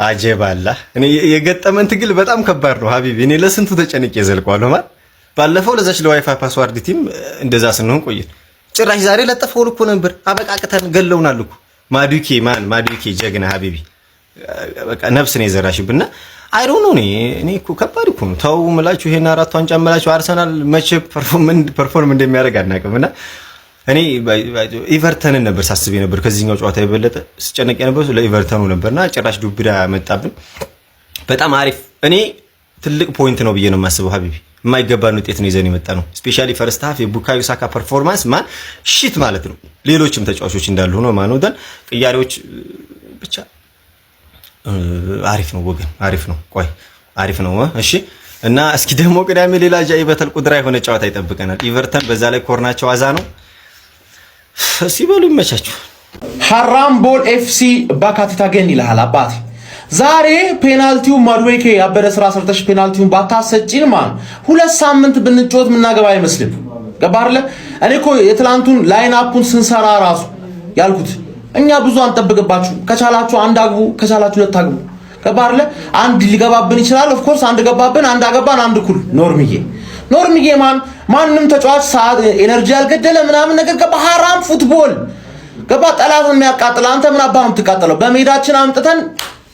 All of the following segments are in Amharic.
አጀባላ እኔ የገጠመን ትግል በጣም ከባድ ነው ሀቢቢ። እኔ ለስንቱ ተጨንቄ ዘልቋለሁ ማለት ባለፈው ለዛች ለዋይፋይ ፓስዋርድ ቲም እንደዛ ስንሆን ቆየን። ጭራሽ ዛሬ ለጠፈው እኮ ነበር አበቃቅተን ገለውናል እኮ ማዱኬ ጀግና ሀቢቢ በቃ ነፍስ ነው የዘራሽብና አይ ዶንት ኖ እኔ እኮ ከባድ እኮ ነው። ተው ምላችሁ ይሄን አራት ዋንጫ ምላችሁ አርሰናል መቼ ፐርፎርም እንደሚያደርግ አናውቅምና እኔ ኢቨርተንን ነበር ሳስብ ነበር ከዚህኛው ጨዋታ የበለጠ ስጨነቅ ነበር ለኢቨርተኑ ነበርና ጭራሽ ዱብዳ መጣብን። በጣም አሪፍ እኔ ትልቅ ፖይንት ነው ብዬ ነው የማስበው ሀቢቢ። የማይገባን ውጤት ነው ይዘን የመጣ ነው። ስፔሻሊ ፈርስት ሃፍ የቡካዮ ሳካ ፐርፎርማንስ ማን ሺት ማለት ነው። ሌሎችም ተጫዋቾች እንዳሉ ሆኖ ማንወዳን ቅያሬዎች ብቻ አሪፍ ነው ወገን አሪፍ ነው። ቆይ አሪፍ ነው እሺ። እና እስኪ ደግሞ ቅዳሜ ሌላ ጃይበተል ቁድራ የሆነ ጨዋታ ይጠብቀናል። ኢቨርተን በዛ ላይ ኮርናቸው አዛ ነው ሲበሉ ይመቻችሁ። ሐራም ቦል ኤፍሲ ባካቲታ ገን ይልሃል አባቴ። ዛሬ ፔናልቲው ማድዌኬ ያበደ ስራ ሰርተሽ ፔናልቲውን ባታሰጪን ማን ሁለት ሳምንት ብንጮት ምናገባ አይመስልም። ገባርለ እኔ እኮ የትላንቱን ላይን አፑን ስንሰራ ራሱ ያልኩት እኛ ብዙ አንጠብቅባችሁ፣ ከቻላችሁ አንድ አግቡ፣ ከቻላችሁ ሁለት አግቡ። ገባርለ አንድ ሊገባብን ይችላል። ኦፍ ኮርስ አንድ ገባብን፣ አንድ አገባን፣ አንድ ኩል ኖርምዬ ማንም ተጫዋች ሰዓት ኤነርጂ ያልገደለ ምናምን ነገር ገባ። ሐራም ፉትቦል ገባ። ጠላትን የሚያቃጥል አንተ ምን አባ ነው የምትቃጠለው? በሜዳችን አምጥተን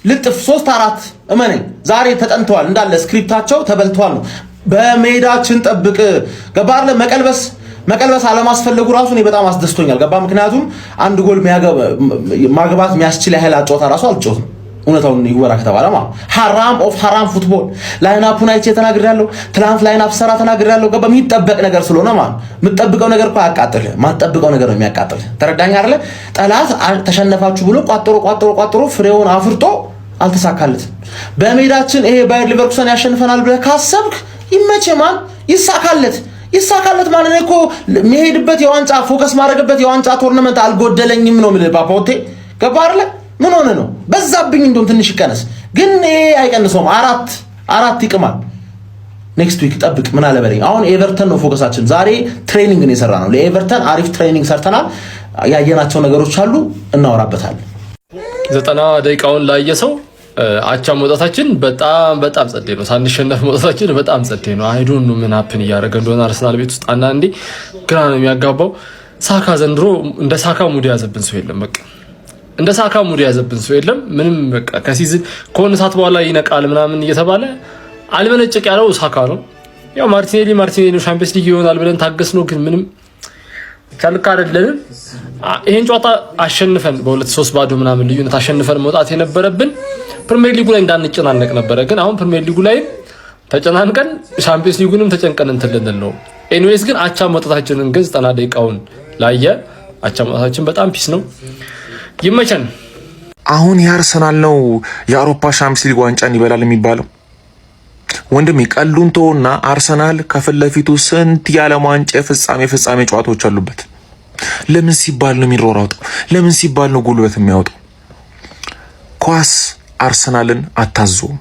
ልጥፍ 3-4 እመነኝ። ዛሬ ተጠንተዋል እንዳለ ስክሪፕታቸው ተበልተዋል ነው። በሜዳችን ጠብቅ ገባርለ መቀልበስ አለማስፈለጉ ራሱ እኔ በጣም አስደስቶኛል። ገባ ምክንያቱም አንድ ጎል ማግባት የሚያስችል ያህል አጫወታ ራሱ አልጫወትም። እውነታውን ይወራ ከተባለ ማለት ሐራም ፉትቦል ላይናፑን አይቼ ተናግሬያለሁ። ትላንት ላይናፕ ሰራ ተናግሬያለሁ። ገባ የሚጠበቅ ነገር ስለሆነ ማለት የምትጠብቀው ነገር እኮ አያቃጥልህ፣ ማትጠብቀው ነገር ነው የሚያቃጥልህ። ተረዳኝ አይደለ? ጠላት ተሸነፋችሁ ብሎ ቋጥሮ ፍሬውን አፍርጦ አልተሳካለትም። በሜዳችን ይሄ ባየር ሊቨርኩሰን ያሸንፈናል ብለህ ካሰብክ ይመቸማል፣ ይሳካለት ማለት ነው እኮ የሚሄድበት የዋንጫ ፎከስ ማድረግበት የዋንጫ ቶርናመንት አልጎደለኝም ነው የምልህ ፓፖቴ። ገባ አይደለ? ምን ሆነ ነው በዛብኝ፣ እንደውም ትንሽ ይቀነስ፣ ግን ይሄ አይቀንሰውም። አራት ይቅማል። ኔክስት ዊክ ጠብቅ። ምን አለ በለኝ። አሁን ኤቨርተን ነው ፎከሳችን። ዛሬ ትሬኒንግ ነው የሰራ ነው። ለኤቨርተን አሪፍ ትሬኒንግ ሰርተናል። ያየናቸው ነገሮች አሉ፣ እናወራበታለን። 90 ደቂቃውን ላየ ሰው አቻ መውጣታችን በጣም ጸዴ ነው። ሳንሸነፍ መውጣታችን በጣም ጸዴ ነው። አይዶን ነው ምን ሀፕን እያደረገ እንደሆነ አርሰናል ቤት ውስጥ አንዳንዴ ግራ ነው የሚያጋባው። ሳካ ዘንድሮ እንደ ሳካ ሙድ ያዘብን ሰው የለም። በቃ እንደ ሳካ ሙድ ያዘብን ሰው የለም። ምንም በቃ ከሲዝን ከሆነ ሰዓት በኋላ ይነቃል ምናምን እየተባለ አልመነጨቅ ያለው ሳካ ነው። ያው ማርቲኔሊ ሻምፒየንስ ሊግ ይሆናል ብለን ታገስ ነው፣ ግን ምንም ቻልካ አይደለም። ይሄን ጨዋታ አሸንፈን በ2-3 ባዶ ምናምን ልዩነት አሸንፈን መውጣት የነበረብን ፕሪሚየር ሊጉ ላይ እንዳንጨናነቅ ነበረ። ግን አሁን ፕሪሚየር ሊጉ ላይ ተጨናንቀን ሻምፒየንስ ሊጉንም ተጨንቀን እንትን ልንል ነው። ኤኒዌይስ ግን አቻ መውጣታችንን ግን 90 ደቂቃውን ላየ አቻ መውጣታችን በጣም ፒስ ነው። ይመቸን። አሁን የአርሰናል ነው የአውሮፓ ሻምፒየንስ ሊግ ዋንጫን ይበላል የሚባለው። ወንድሜ ቀሉን ተውና አርሰናል ከፊት ለፊቱ ስንት የዓለም ዋንጫ ፍጻሜ ጨዋታዎች አሉበት። ለምን ሲባል ነው የሚሮራውጠው? ለምን ሲባል ነው ጉልበት የሚያወጣው? ኳስ አርሰናልን አታዘውም።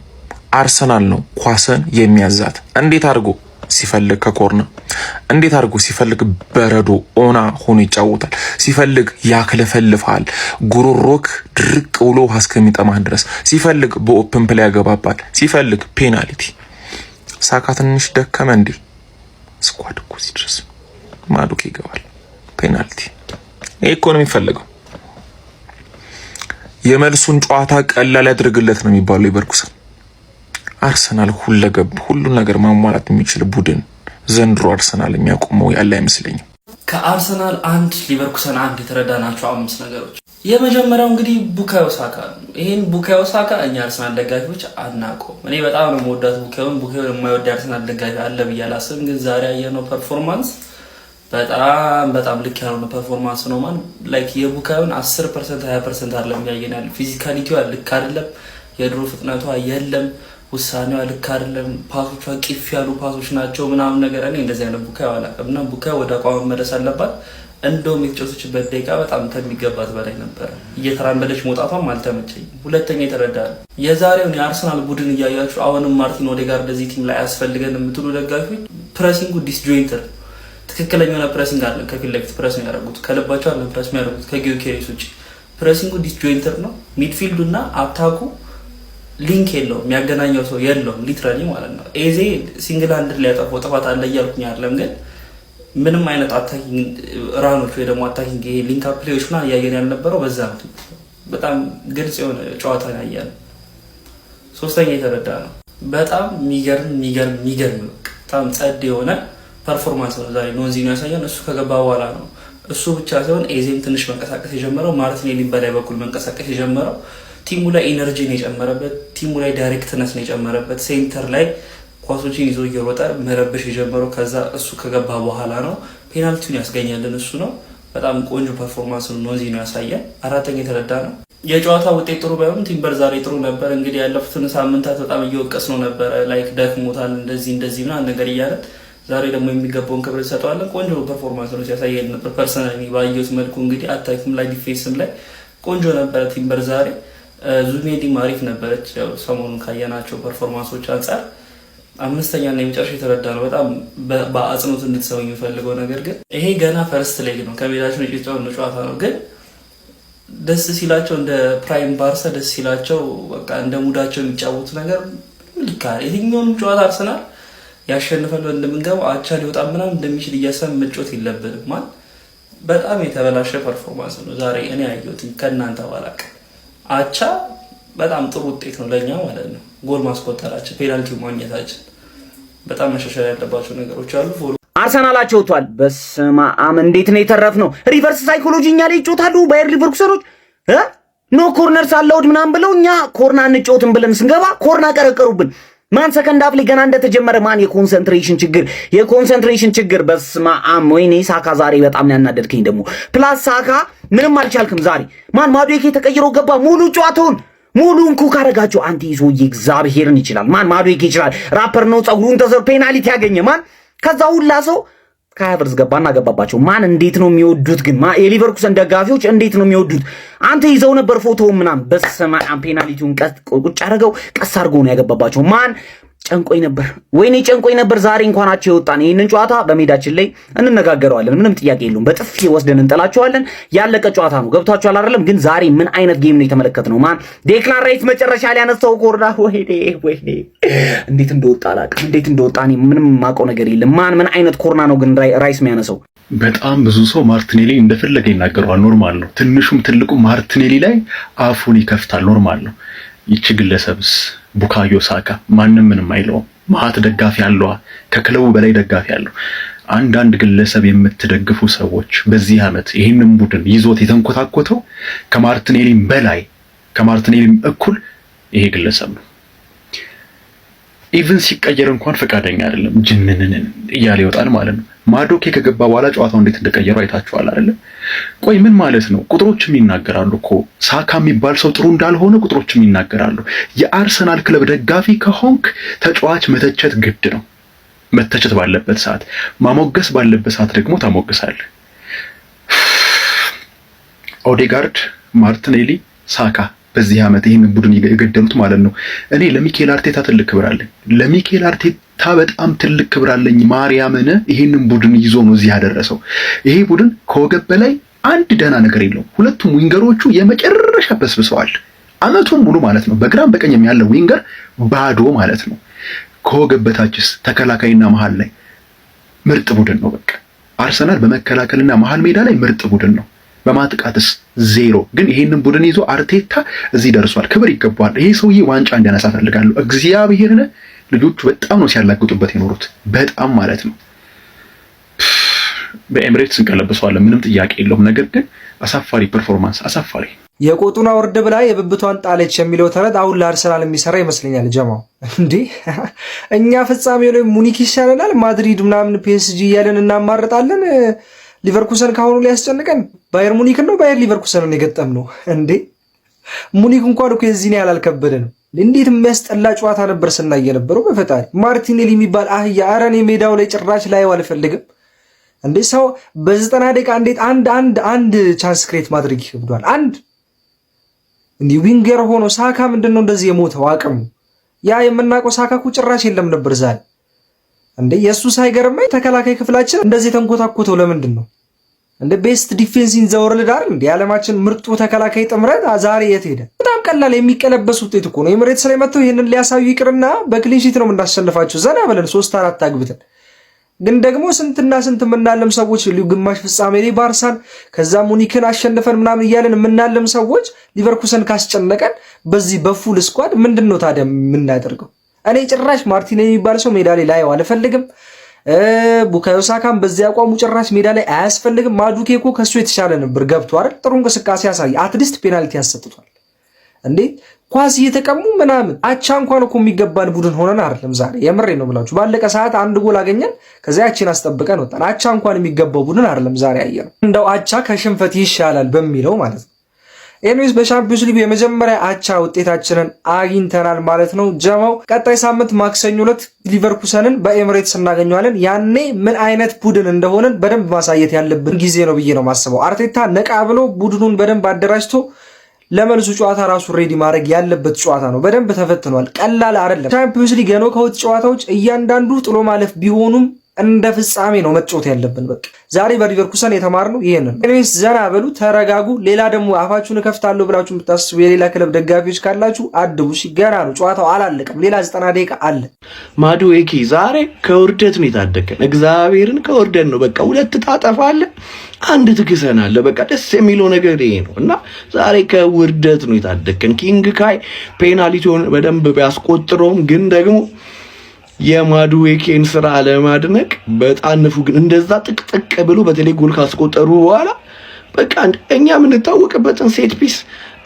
አርሰናል ነው ኳስን የሚያዛት። እንዴት አድርጎ ሲፈልግ ከኮርና፣ እንዴት አድርጎ ሲፈልግ በረዶ ኦና ሆኖ ይጫወታል። ሲፈልግ ያክለፈልፋል። ጉሮሮክ ድርቅ ብሎ ውሃ እስከሚጠማህ ድረስ ሲፈልግ በኦፕን ፕሌይ ያገባባል። ሲፈልግ ፔናልቲ። ሳካ ትንሽ ደከመ እንዴ? ስኳድ እኮ ሲድረስ ማዱኬ ይገባል። ፔናልቲ። ይሄ እኮ ነው የሚፈልገው። የመልሱን ጨዋታ ቀላል ያድርግለት ነው የሚባለው ሊቨርኩሰን። አርሰናል ሁለገብ ሁሉን ነገር ማሟላት የሚችል ቡድን ዘንድሮ አርሰናል የሚያቆመው ያለ አይመስለኝም። ከአርሰናል አንድ ሊቨርኩሰን አንድ የተረዳናቸው 5 ነገሮች። የመጀመሪያው እንግዲህ ቡካዮ ሳካ ነው። ይሄን ቡካዮ ሳካ እኛ አርሰናል ደጋፊዎች አናውቀውም። እኔ በጣም ነው የምወዳት ቡካዮን የማይወድ አርሰናል ደጋፊ አለ ብዬ አላስብም። ግን ዛሬ ያየነው ፐርፎርማንስ በጣም ልክ ያልሆነ ፐርፎርማንስ ነው። ማን ላይክ የቡካዮን 10% 20% አይደለም ያየናል። ፊዚካሊቲዋ ልክ አይደለም። የድሮ ፍጥነቷ የለም። ውሳኔዋ ልክ አይደለም። ፓሶቿ ቂፍ ያሉ ፓሶች ናቸው ምናምን ነገር። እኔ እንደዚህ አይነት ቡካዮ አላውቅም እና ቡካዮ ወደ አቋም መመለስ አለባት። እንደውም የተጫወተችበት ደቂቃ በጣም ከሚገባት በላይ ነበር። እየተራመደች መውጣቷም አልተመቸኝም። ሁለተኛ የተረዳል የዛሬውን የአርሰናል ቡድን እያያችሁ አሁንም ማርቲን ኦዴጋርድ ለዚህ ቲም ላይ አያስፈልገን የምትሉ ደጋፊዎች ፕሬሲንጉ ዲስጆይንተር ትክክለኛ የሆነ ፕሬሲንግ አለ። ከፊት ለፊት ፕሬስ ነው ያደረጉት፣ ከልባቸው አለ ፕሬስ የሚያደርጉት ከጊዮኬሬስ ውጪ ፕሬሲንጉ ዲስጆይንተር ነው። ሚድፊልዱና አታኩ ሊንክ የለውም፣ የሚያገናኘው ሰው የለውም ሊትራሊ ማለት ነው። ኤዜ ሲንግል ሃንድድ ሊያጠፋው ጥፋት አለ እያልኩኝ አይደለም፣ ግን ምንም አይነት አታኪንግ ራኖች ወይ ደግሞ አታኪንግ ይሄ ሊንክ አፕሌዎች ምናምን እያየን ያልነበረው በዛ ምክንያት በጣም ግልጽ የሆነ ጨዋታ ያያል። ሶስተኛ የተረዳ ነው። በጣም የሚገርም በጣም ጸድ የሆነ ፐርፎርማንስ ነው ዛሬ ኖንዚኖ ያሳየን። እሱ ከገባ በኋላ ነው እሱ ብቻ ሳይሆን ኤዜም ትንሽ መንቀሳቀስ የጀመረው፣ ማርቲኔሊም በላይ በኩል መንቀሳቀስ የጀመረው። ቲሙ ላይ ኢነርጂ ነው የጨመረበት፣ ቲሙ ላይ ዳይሬክትነስ ነው የጨመረበት። ሴንተር ላይ ኳሶችን ይዞ እየሮጠ መረበሽ የጀመረው ከዛ እሱ ከገባ በኋላ ነው። ፔናልቲውን ያስገኛልን እሱ ነው። በጣም ቆንጆ ፐርፎርማንስ ነው ኖንዚኖ ያሳየን። አራተኛ የተረዳ ነው። የጨዋታ ውጤት ጥሩ ባይሆን ቲምበር ዛሬ ጥሩ ነበር። እንግዲህ ያለፉትን ሳምንታት በጣም እየወቀስ ነው ነበረ፣ ላይክ ደክሞታል እንደዚህ ምናምን ነገር እያለን ዛሬ ደግሞ የሚገባውን ክብር እንሰጠዋለን። ቆንጆ ፐርፎርማንስ ነው ሲያሳየን ነበር። ፐርሰናሊ ባየሁት መልኩ እንግዲህ አታክም ላይ ዲፌንስም ላይ ቆንጆ ነበረ ቲምበር ዛሬ። ዙሜዲም አሪፍ ነበረች ሰሞኑን ካየናቸው ፐርፎርማንሶች አንጻር። አምስተኛ እና የመጨረሻ የተረዳ ነው በጣም በአጽንኦት እንድትሰሙ የሚፈልገው ነገር ግን ይሄ ገና ፈርስት ሌግ ነው፣ ከሜዳችን ውጭ የተጫወተው ጨዋታ ነው። ግን ደስ ሲላቸው እንደ ፕራይም ባርሳ ደስ ሲላቸው በቃ እንደ ሙዳቸው የሚጫወቱ ነገር ልካ የትኛውንም ጨዋታ አርሰናል ያሸንፈል እንደምንገባው አቻ ሊወጣ ምናምን እንደሚችል እያሰብን መጫወት የለብንም። ማለት በጣም የተበላሸ ፐርፎርማንስ ነው ዛሬ እኔ ያየሁት ከእናንተ ባላቅ። አቻ በጣም ጥሩ ውጤት ነው ለኛ ማለት ነው። ጎል ማስቆጠራችን፣ ፔናልቲ ማግኘታችን በጣም መሻሻል ያለባቸው ነገሮች አሉ። አርሰናላቸው ወጥቷል። በስመ አብ እንዴት ነው የተረፍነው? ሪቨርስ ሳይኮሎጂ እኛ ላይ ይጮታሉ ባየር ሊቨርኩሰኖች ኖ ኮርነርስ አላውድ ምናምን ብለው እኛ ኮርና እንጫወትን ብለን ስንገባ ኮርና ቀረቀሩብን። ማን ሰከንድ አፍ ላይ ገና እንደተጀመረ ማን የኮንሰንትሬሽን ችግር በስመ አብ። ወይኔ ሳካ ዛሬ በጣም ያናደድከኝ ደግሞ ፕላስ ሳካ ምንም አልቻልክም ዛሬ። ማን ማዱዌኬ ተቀይሮ ገባ። ሙሉ ጨዋታውን ሙሉን ኩክ አደረጋቸው። አንተ ይዞዬ እግዚአብሔርን ይችላል ማን ማዱዌኬ ይችላል። ራፐር ነው ጸጉሩን ተዘር ፔናልቲ ያገኘ ማን ከዛ ሁላ ሰው ከሀቨርስ ገባና ገባባቸው። ማን እንዴት ነው የሚወዱት ግን የሊቨርኩሰን ደጋፊዎች እንዴት ነው የሚወዱት። አንተ ይዘው ነበር ፎቶው ምናምን በስመ አብ ፔናልቲውን ቁጭ አድርገው ቀስ አድርገው ነው ያገባባቸው። ማን ጨንቆኝ ነበር፣ ወይኔ ጨንቆኝ ነበር። ዛሬ እንኳን አቸው የወጣን ይሄንን ጨዋታ በሜዳችን ላይ እንነጋገረዋለን፣ ምንም ጥያቄ የለውም። በጥፊ ወስደን እንጠላቸዋለን። ያለቀ ጨዋታ ነው። ገብቷቸዋል አይደለም? ግን ዛሬ ምን አይነት ጌም ነው የተመለከትነው? ማን ዴክላን ራይስ መጨረሻ ላይ ያነሳው ኮርና፣ ወይኔ እንዴት እንደወጣ አላውቅም። እንዴት እንደወጣ እኔ ምንም የማውቀው ነገር የለም። ማን ምን አይነት ኮርና ነው ግን ራይስ የሚያነሳው? በጣም ብዙ ሰው ማርቲኔሊ እንደፈለገ ይናገረዋል። ኖርማል ነው። ትንሹም ትልቁ ማርቲኔሊ ላይ አፉን ይከፍታል። ኖርማል ነው። ይቺ ግለሰብስ ቡካዮ ሳካ ማንም ምንም አይለውም። ማት ደጋፊ አለው፣ ከክለቡ በላይ ደጋፊ አለው። አንዳንድ ግለሰብ የምትደግፉ ሰዎች በዚህ ዓመት ይሄንን ቡድን ይዞት የተንኮታኮተው ከማርቲኔሊም በላይ ከማርቲኔሊም እኩል ይሄ ግለሰብ ነው። ኢቭን ሲቀየር እንኳን ፈቃደኛ አይደለም። ጅንንን እያለ ይወጣል ማለት ነው። ማዶኬ ከገባ በኋላ ጨዋታው እንዴት እንደቀየረው አይታችኋል አይደል? ቆይ ምን ማለት ነው? ቁጥሮችም ይናገራሉ እኮ ሳካ የሚባል ሰው ጥሩ እንዳልሆነ ቁጥሮችም ይናገራሉ። የአርሰናል ክለብ ደጋፊ ከሆንክ ተጫዋች መተቸት ግድ ነው። መተቸት ባለበት ሰዓት፣ ማሞገስ ባለበት ሰዓት ደግሞ ታሞግሳለህ። ኦዴጋርድ፣ ማርቲኔሊ፣ ሳካ በዚህ ዓመት ይሄንን ቡድን የገደሉት ማለት ነው። እኔ ለሚኬል አርቴታ ትልቅ ክብር አለኝ። ለሚኬል አርቴታ በጣም ትልቅ ክብር አለኝ። ማርያምን ይሄንን ቡድን ይዞ ነው እዚህ ያደረሰው። ይሄ ቡድን ከወገብ በላይ አንድ ደህና ነገር የለውም። ሁለቱም ዊንገሮቹ የመጨረሻ በስብሰዋል። አመቱን ሙሉ ማለት ነው። በግራም በቀኝም ያለው ዊንገር ባዶ ማለት ነው። ከወገብ በታችስ ተከላካይና መሃል ላይ ምርጥ ቡድን ነው። በቃ አርሰናል በመከላከልና መሃል ሜዳ ላይ ምርጥ ቡድን ነው። በማጥቃትስ ዜሮ። ግን ይሄንን ቡድን ይዞ አርቴታ እዚህ ደርሷል። ክብር ይገባዋል። ይሄ ሰውዬ ዋንጫ እንዲያነሳ ፈልጋለሁ። እግዚአብሔርን ልጆቹ በጣም ነው ሲያላግጡበት የኖሩት፣ በጣም ማለት ነው። በኤምሬትስ እንቀለብሰዋለን፣ ምንም ጥያቄ የለውም። ነገር ግን አሳፋሪ ፐርፎርማንስ፣ አሳፋሪ። የቆጡን አውርድ ብላ የብብቷን ጣለች የሚለው ተረት አሁን ለአርሰናል የሚሰራ ይመስለኛል። ጀማው እንዴ እኛ ፍጻሜው ላይ ሙኒክ ይሻለናል፣ ማድሪድ ምናምን ፒኤስጂ እያለን እናማርጣለን። ሊቨርኩሰን ካሁኑ ላይ ያስጨንቀን ባየር ሙኒክ ነው። ባየር ሊቨርኩሰንን የገጠም ነው እንዴ። ሙኒክ እንኳን እኮ የዚህን ያህል አልከበደንም። እንዴት የሚያስጠላ ጨዋታ ነበር ስናይ የነበረው። በፈጣሪ ማርቲኔሊ የሚባል አህያ። ኧረ እኔ ሜዳው ላይ ጭራሽ ላይ አልፈልግም እንዴ። ሰው በ90 ደቂቃ እንዴት አንድ ቻንስ ክሬት ማድረግ ይከብዷል? አንድ እንዲህ ዊንገር ሆኖ ሳካ ምንድነው እንደዚህ የሞተው አቅሙ? ያ የምናውቀው ሳካ እኮ ጭራሽ የለም ነበር ዛሬ እንዴ። የሱ ሳይገርመኝ ተከላካይ ክፍላችን እንደዚህ ተንኮታኮተው ለምንድን ነው? እንደ ቤስት ዲፌንስ ኢን ዘ ወርልድ አይደል እንዴ? የዓለማችን ምርጡ ተከላካይ ጥምረት ዛሬ የት ሄደ? በጣም ቀላል የሚቀለበስ ውጤት እኮ ነው። ኤምሬትስ ላይ መጥተው ይሄንን ሊያሳዩ ይቅርና በክሊንሺት ነው የምናሸንፋቸው ዘና ብለን 3-4 አግብተን። ግን ደግሞ ስንትና ስንት የምናለም ሰዎች ግማሽ ፍጻሜ ላይ ባርሳን ከዛ ሙኒክን አሸንፈን ምናምን እያለን የምናለም ሰዎች ሊቨርኩሰን ካስጨነቀን በዚህ በፉል ስኳድ ምንድነው ታዲያ የምናደርገው? እኔ ጭራሽ ማርቲን የሚባል ሰው ሜዳ ላይ ላየው አልፈልግም። ቡካዮ ሳካም በዚህ አቋሙ ጭራሽ ሜዳ ላይ አያስፈልግም። ማዱኬ እኮ ከሱ የተሻለ ነበር ገብቶ አይደል? ጥሩ እንቅስቃሴ ያሳይ፣ አትሊስት ፔናልቲ ያሰጥቷል እንዴ ኳስ እየተቀሙ ምናምን። አቻ እንኳን እኮ የሚገባን ቡድን ሆነን አይደለም ዛሬ። የምሬ ነው ብላችሁ ባለቀ ሰዓት አንድ ጎል አገኘን፣ ከዛ ያቺን አስጠብቀን ወጣን። አቻ እንኳን የሚገባው ቡድን አይደለም ዛሬ ያየነው። እንደው አቻ ከሽንፈት ይሻላል በሚለው ማለት ነው። ኤኒዌይስ በሻምፒዮንስ ሊግ የመጀመሪያ አቻ ውጤታችንን አግኝተናል ማለት ነው። ጀማው ቀጣይ ሳምንት ማክሰኞ ዕለት ሊቨርኩሰንን በኤምሬትስ እናገኘዋለን። ያኔ ምን አይነት ቡድን እንደሆነን በደንብ ማሳየት ያለብን ጊዜ ነው ብዬ ነው የማስበው። አርቴታ ነቃ ብሎ ቡድኑን በደንብ አደራጅቶ ለመልሱ ጨዋታ ራሱ ሬዲ ማድረግ ያለበት ጨዋታ ነው። በደንብ ተፈትኗል። ቀላል አይደለም። ቻምፒዮንስ ሊግ የኖካውት ጨዋታዎች እያንዳንዱ ጥሎ ማለፍ ቢሆኑም እንደ ፍጻሜ ነው መጫወት ያለብን። በቃ ዛሬ በሊቨርኩሰን የተማርነው ይሄንን ነው። ኤኒዌይስ ዘና በሉ፣ ተረጋጉ። ሌላ ደግሞ አፋችሁን እከፍታለሁ ብላችሁ የምታስቡ የሌላ ክለብ ደጋፊዎች ካላችሁ አድቡ። ገና ነው፣ ጨዋታው አላለቀም። ሌላ 90 ደቂቃ አለ። ማዱዌኬ ዛሬ ከውርደት ነው የታደገን። እግዚአብሔርን ከውርደት ነው። በቃ 2 ታጠፋለህ፣ 1 ትክሰናለህ። በቃ ደስ የሚለው ነገር ይሄ ነው እና ዛሬ ከውርደት ነው የታደገን። ኪንግ ካይ ፔናልቲውን በደንብ ቢያስቆጥረውም ግን ደግሞ የማዱዌኬን ስራ ለማድነቅ በጣም ንፉግ እንደዛ ጥቅጥቅ ብሎ በተለይ ጎል ካስቆጠሩ በኋላ በቃ እኛ የምንታወቅበትን ሴት ፒስ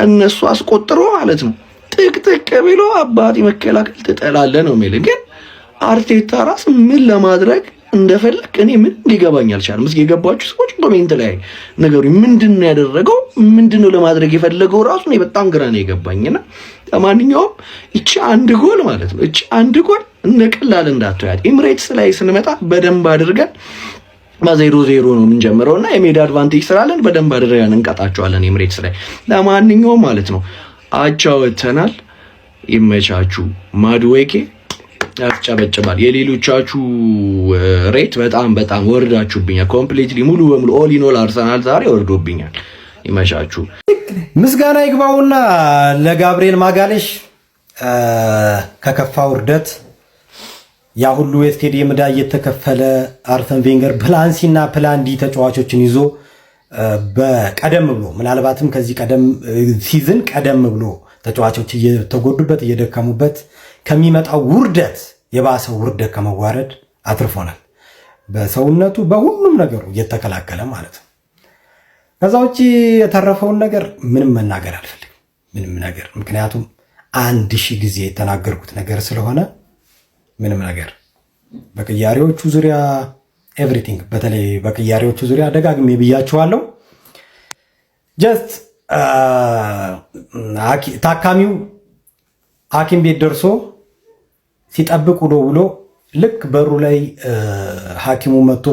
እነሱ አስቆጥሮ ማለት ነው ጥቅጥቅ ብሎ አባቴ መከላከል ትጠላለህ ነው የሚል። ግን አርቴታ ራስ ምን ለማድረግ እንደፈለክ እኔ ምን ሊገባኝ አልቻለም። እስኪ የገባችሁ ሰዎች ኮሜንት ላይ ነገሩኝ። ምንድነው ያደረገው? ምንድነው ለማድረግ የፈለገው? ራሱ ነው በጣም ግራ ነው የገባኝና ለማንኛውም እቺ 1 ጎል ማለት ነው እቺ 1 ጎል እንደ ቀላል እንዳትያት። ኤምሬትስ ላይ ስንመጣ በደንብ አድርገን በ0-0 ነው የምንጀምረውና የሜዳ አድቫንቴጅ ስላለን በደንብ አድርገን እንቀጣቸዋለን ኤምሬትስ ላይ። ለማንኛውም ማለት ነው አቻ ወተናል። ይመቻችሁ። ማዱዌኬ ያስጨበጭባል። የሌሎቻችሁ ሬት በጣም ወርዳችሁብኛል። ኮምፕሊትሊ ሙሉ በሙሉ ኦል ኢን ኦል አርሰናል ዛሬ ወርዶብኛል። ይመቻችሁ። ምስጋና ይግባውና ለጋብሪኤል ማጋሌሽ ከከፋ ውርደት ያ ሁሉ የስቴዲየም ዕዳ እየተከፈለ አርሰን ቬንገር ፕላን ሲና ፕላን ዲ ተጫዋቾችን ይዞ በቀደም ብሎ ምናልባትም ከዚህ ቀደም ሲዝን ቀደም ብሎ ተጫዋቾች እየተጎዱበት እየደከሙበት ከሚመጣው ውርደት የባሰው ውርደት ከመዋረድ አትርፎናል። በሰውነቱ በሁሉም ነገሩ እየተከላከለ ማለት ነው። ከዛ ውጪ የተረፈውን ነገር ምንም መናገር አልፈልግም። ምንም ነገር ምክንያቱም 1000 ጊዜ የተናገርኩት ነገር ስለሆነ ምንም ነገር በቅያሬዎቹ ዙሪያ ኤቭሪቲንግ፣ በተለይ በቅያሬዎቹ ዙሪያ ደጋግሜ ብያችኋለሁ። ጀስት ታካሚው ሐኪም ቤት ደርሶ ሲጠብቅ ውሎ ልክ በሩ ላይ ሐኪሙ መጥቶ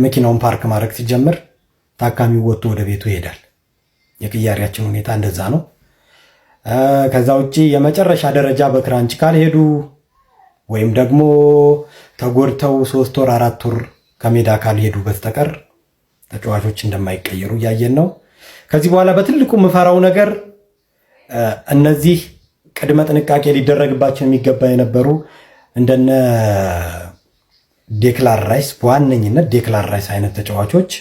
መኪናውን ፓርክ ማድረግ ሲጀምር ታካሚው ወጥቶ ወደ ቤቱ ይሄዳል። የቅያሬያችን ሁኔታ እንደዛ ነው። ከዛ ውጪ የመጨረሻ ደረጃ በክራንች ካልሄዱ ወይም ደግሞ ተጎድተው 3 ወር 4 ወር ከሜዳ ካልሄዱ በስተቀር ተጫዋቾች እንደማይቀየሩ እያየን ነው። ከዚህ በኋላ በትልቁ የምፈራው ነገር እነዚህ ቅድመ ጥንቃቄ ሊደረግባቸው የሚገባ የነበሩ እንደነ ዴክላን ራይስ፣ በዋነኝነት ዴክላን ራይስ አይነት ተጫዋቾች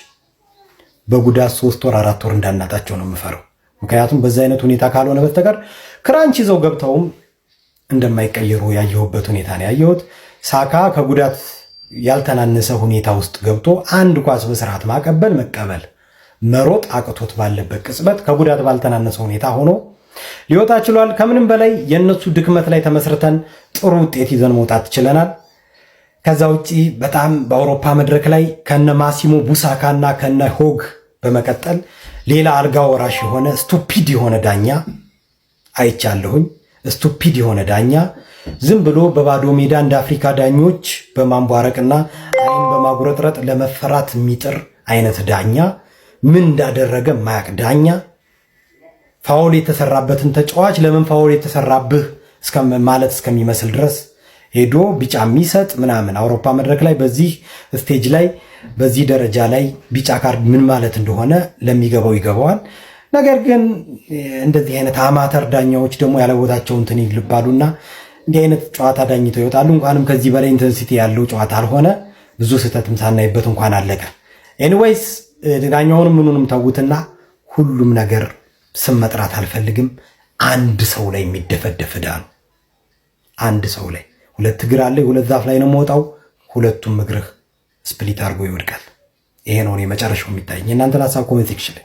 በጉዳት 3 ወር 4 ወር እንዳናጣቸው ነው የምፈራው። ምክንያቱም በዛ አይነት ሁኔታ ካልሆነ በስተቀር ክራንች ይዘው ገብተውም እንደማይቀየሩ ያየሁበት ሁኔታ ነው ያየሁት። ሳካ ከጉዳት ያልተናነሰ ሁኔታ ውስጥ ገብቶ አንድ ኳስ በስርዓት ማቀበል፣ መቀበል፣ መሮጥ አቅቶት ባለበት ቅጽበት ከጉዳት ባልተናነሰ ሁኔታ ሆኖ ሊወጣ ችሏል። ከምንም በላይ የነሱ ድክመት ላይ ተመስርተን ጥሩ ውጤት ይዘን መውጣት ችለናል። ከዛ ውጪ በጣም በአውሮፓ መድረክ ላይ ከነ ማሲሞ ቡሳካና ከነ ሆግ በመቀጠል ሌላ አልጋ ወራሽ የሆነ ስቱፒድ የሆነ ዳኛ አይቻለሁኝ። ስቱፒድ የሆነ ዳኛ ዝም ብሎ በባዶ ሜዳ እንደ አፍሪካ ዳኞች በማንቧረቅና አይን በማጉረጥረጥ ለመፈራት የሚጥር አይነት ዳኛ፣ ምን እንዳደረገ ማያቅ ዳኛ፣ ፋውል የተሰራበትን ተጫዋች ለምን ፋውል የተሰራብህ ማለት እስከሚመስል ድረስ ሄዶ ቢጫ የሚሰጥ ምናምን አውሮፓ መድረክ ላይ በዚህ ስቴጅ ላይ በዚህ ደረጃ ላይ ቢጫ ካርድ ምን ማለት እንደሆነ ለሚገባው ይገባዋል። ነገር ግን እንደዚህ አይነት አማተር ዳኛዎች ደግሞ ያለቦታቸው እንትን ይልባሉና እንዲህ አይነት ጨዋታ ዳኝተው ይወጣሉ። እንኳንም ከዚህ በላይ ኢንተንሲቲ ያለው ጨዋታ አልሆነ፣ ብዙ ስህተትም ሳናይበት እንኳን አለቀ። ኤኒዌይስ ዳኛውንም ምኑንም ተውትና ሁሉም ነገር ስም መጥራት አልፈልግም። አንድ ሰው ላይ የሚደፈደፍ ዕዳ ነው። አንድ ሰው ላይ ሁለት እግር አለ፣ ሁለት ዛፍ ላይ ነው የምወጣው፣ ሁለቱም እግርህ ስፕሊት አድርጎ ይወድቃል። ይሄ ነው እኔ መጨረሻው የሚታየኝ። እናንተን ሀሳብ ኮሜንት ሴክሽን ላይ